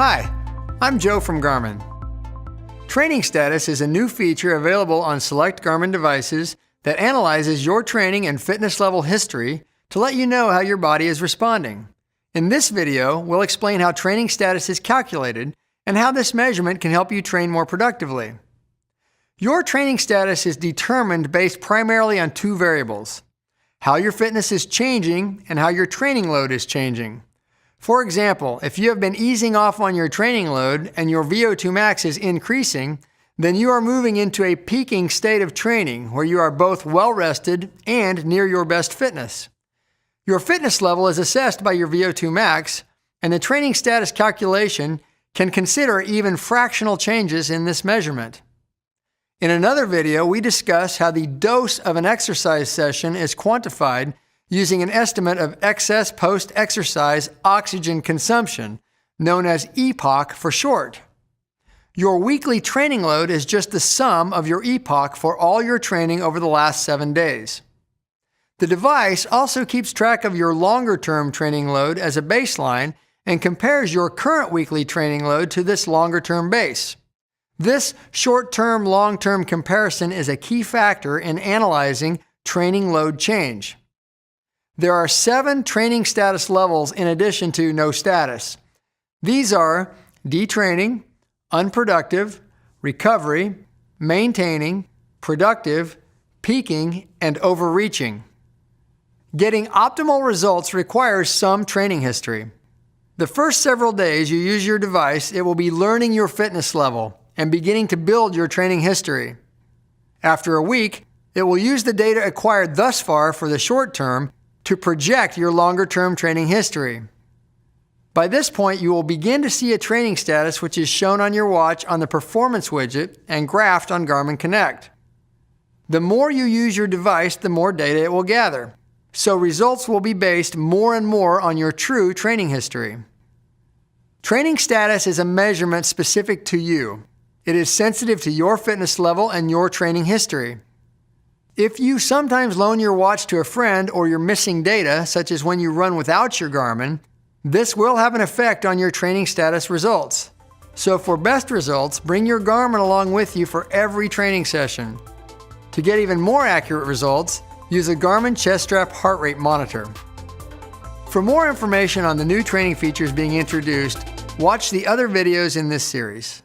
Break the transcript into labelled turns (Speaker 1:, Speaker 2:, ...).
Speaker 1: Hi, I'm Joe from Garmin. Training Status is a new feature available on select Garmin devices that analyzes your training and fitness level history to let you know how your body is responding. In this video, we'll explain how training status is calculated and how this measurement can help you train more productively. Your training status is determined based primarily on two variables: how your fitness is changing and how your training load is changing. For example, if you have been easing off on your training load and your VO2 max is increasing, then you are moving into a peaking state of training where you are both well rested and near your best fitness. Your fitness level is assessed by your VO2 max, and the training status calculation can consider even fractional changes in this measurement. In another video, we discuss how the dose of an exercise session is quantified using an estimate of excess post-exercise oxygen consumption, known as EPOC for short. Your weekly training load is just the sum of your EPOC for all your training over the last 7 days. The device also keeps track of your longer-term training load as a baseline and compares your current weekly training load to this longer-term base. This short-term, long-term comparison is a key factor in analyzing training load change. There are 7 training status levels in addition to no status. These are detraining, unproductive, recovery, maintaining, productive, peaking, and overreaching. Getting optimal results requires some training history. The first several days you use your device, it will be learning your fitness level and beginning to build your training history. After a week, it will use the data acquired thus far for the short term to project your longer-term training history. By this point, you will begin to see a training status which is shown on your watch on the Performance widget and graphed on Garmin Connect. The more you use your device, the more data it will gather, so results will be based more and more on your true training history. Training status is a measurement specific to you. It is sensitive to your fitness level and your training history. If you sometimes loan your watch to a friend or you're missing data, such as when you run without your Garmin, this will have an effect on your training status results. So for best results, bring your Garmin along with you for every training session. To get even more accurate results, use a Garmin chest strap heart rate monitor. For more information on the new training features being introduced, watch the other videos in this series.